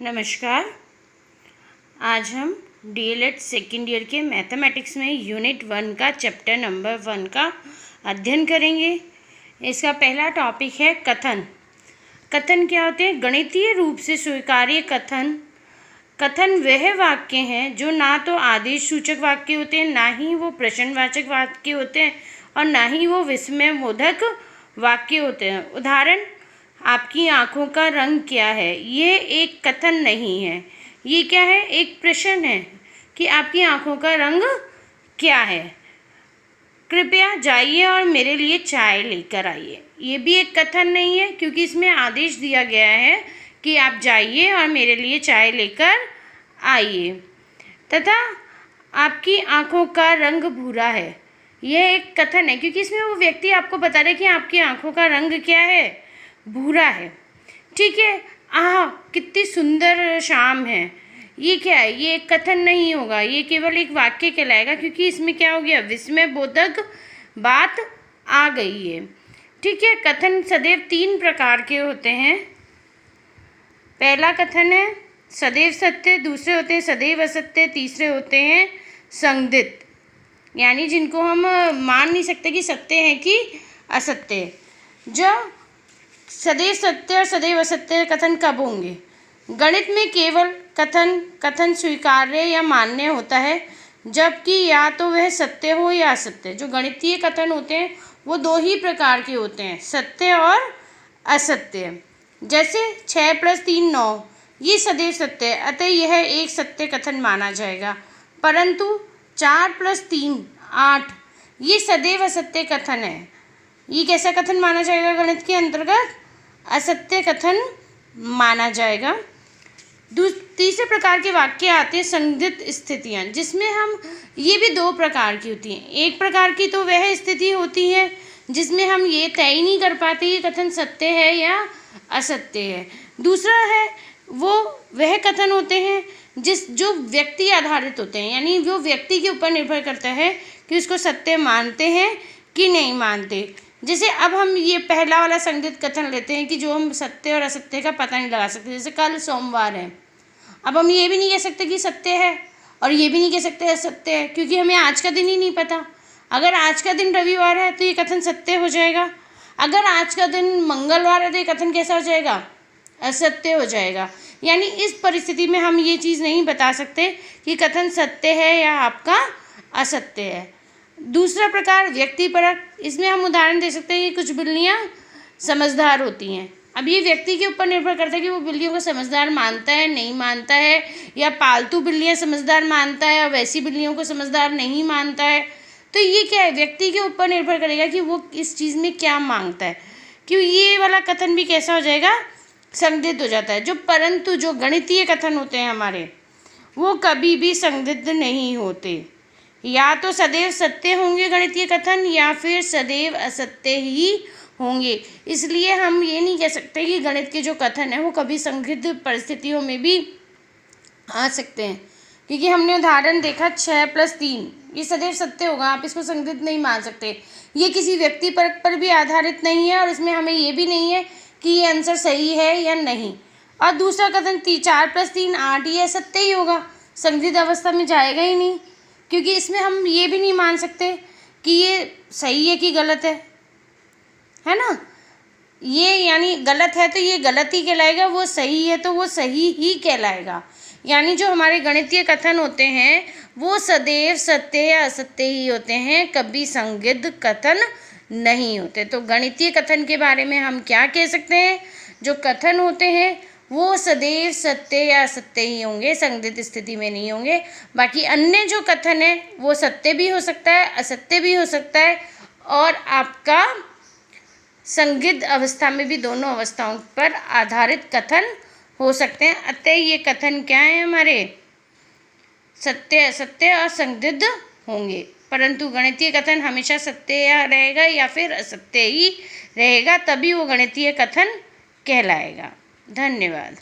नमस्कार। आज हम डीएलएड सेकेंड ईयर के मैथमेटिक्स में यूनिट 1 का चैप्टर नंबर 1 का अध्ययन करेंगे। इसका पहला टॉपिक है कथन। कथन क्या होते हैं? गणितीय रूप से स्वीकार्य कथन। कथन वह वाक्य हैं जो ना तो आदेश सूचक वाक्य होते हैं, ना ही वो प्रश्नवाचक वाक्य होते हैं और ना ही वो विस्मयबोधक वाक्य होते हैं। उदाहरण, आपकी आँखों का रंग क्या है? ये एक कथन नहीं है, ये क्या है? एक प्रश्न है कि आपकी आँखों का रंग क्या है। कृपया जाइए और मेरे लिए चाय लेकर आइए। ये भी एक कथन नहीं है, क्योंकि इसमें आदेश दिया गया है कि आप जाइए और मेरे लिए चाय लेकर आइए। तथा आपकी आँखों का रंग भूरा है, यह एक कथन है, क्योंकि इसमें वो व्यक्ति आपको बता रहा है कि आपकी आँखों का रंग क्या है? भूरा है। ठीक है। कितनी सुंदर शाम है, ये क्या है? ये एक कथन नहीं होगा, ये केवल एक वाक्य कहलाएगा, क्योंकि इसमें क्या हो गया? विस्मयबोधक बात आ गई है। ठीक है। कथन सदैव 3 प्रकार के होते हैं। पहला कथन है सदैव सत्य, दूसरे होते हैं सदैव असत्य, तीसरे होते हैं संदिग्ध, यानी जिनको हम मान नहीं सकते कि सत्य है कि असत्य। जो सदैव सत्य और सदैव असत्य कथन कब होंगे? गणित में केवल कथन स्वीकार्य या मान्य होता है, जबकि या तो वह सत्य हो या असत्य। जो गणितीय कथन होते हैं वो 2 ही प्रकार के होते हैं, सत्य और असत्य। जैसे 6 + 3 9, ये सदैव सत्य है, अतः यह एक सत्य कथन माना जाएगा। परंतु 4 + 3 8, ये सदैव असत्य कथन है। ये कैसा कथन माना जाएगा? गणित के अंतर्गत असत्य कथन माना जाएगा। तीसरे प्रकार के वाक्य आते हैं संदिग्ध स्थितियाँ, जिसमें हम ये भी 2 प्रकार की होती हैं। एक प्रकार की तो वह स्थिति होती है जिसमें हम ये तय ही नहीं कर पाते ये कथन सत्य है या असत्य है। दूसरा है वह कथन होते हैं जो व्यक्ति आधारित होते हैं, यानी वो व्यक्ति के ऊपर निर्भर करता है कि उसको सत्य मानते हैं कि नहीं मानते। जैसे अब हम ये पहला वाला संदिग्ध कथन लेते हैं कि जो हम सत्य और असत्य का पता नहीं लगा सकते। जैसे कल सोमवार है, अब हम ये भी नहीं कह सकते कि सत्य है और ये भी नहीं कह सकते असत्य है, क्योंकि हमें आज का दिन ही नहीं पता। अगर आज का दिन रविवार है तो ये कथन सत्य हो जाएगा, अगर आज का दिन मंगलवार है तो ये कथन कैसा हो जाएगा? असत्य हो जाएगा। यानी इस परिस्थिति में हम ये चीज़ नहीं बता सकते कि कथन सत्य है या आपका असत्य है। दूसरा प्रकार व्यक्तिपरक, इसमें हम उदाहरण दे सकते हैं कि कुछ बिल्लियाँ समझदार होती हैं। अब ये व्यक्ति के ऊपर निर्भर करता है कि वो बिल्लियों को समझदार मानता है नहीं मानता है, या पालतू बिल्लियाँ समझदार मानता है और वैसी बिल्लियों को समझदार नहीं मानता है। तो ये क्या है? व्यक्ति के ऊपर निर्भर करेगा कि वो इस चीज़ में क्या मांगता है। क्यों ये वाला कथन भी कैसा हो जाएगा? संदिग्ध हो जाता है। परंतु जो गणितीय कथन होते हैं हमारे, वो कभी भी संदिग्ध नहीं होते। या तो सदैव सत्य होंगे गणितीय कथन, या फिर सदैव असत्य ही होंगे। इसलिए हम ये नहीं कह सकते कि गणित के जो कथन है वो कभी संदिग्ध परिस्थितियों में भी आ सकते हैं, क्योंकि हमने उदाहरण देखा 6 + 3, ये सदैव सत्य होगा, आप इसको संदिग्ध नहीं मान सकते। ये किसी व्यक्ति पर भी आधारित नहीं है और इसमें हमें ये भी नहीं है कि ये आंसर सही है या नहीं। और दूसरा कथन 4 + 3 8, ये असत्य ही होगा, संदिग्ध अवस्था में जाएगा ही नहीं, क्योंकि इसमें हम ये भी नहीं मान सकते कि ये सही है कि गलत है ना। ये यानी गलत है तो ये गलत ही कहलाएगा, वो सही है तो वो सही ही कहलाएगा। यानी जो हमारे गणितीय कथन होते हैं वो सदैव सत्य या असत्य ही होते हैं, कभी संदिग्ध कथन नहीं होते। तो गणितीय कथन के बारे में हम क्या कह सकते हैं? जो कथन होते हैं वो सदैव सत्य या असत्य ही होंगे, संदिग्ध स्थिति में नहीं होंगे। बाकी अन्य जो कथन है वो सत्य भी हो सकता है, असत्य भी हो सकता है, और आपका संदिग्ध अवस्था में भी, दोनों अवस्थाओं पर आधारित कथन हो सकते हैं। अतः ये कथन क्या है हमारे? सत्य, असत्य और संदिग्ध होंगे। परंतु गणितीय कथन हमेशा सत्य रहेगा या फिर असत्य ही रहेगा, तभी वो गणितीय कथन कहलाएगा। धन्यवाद।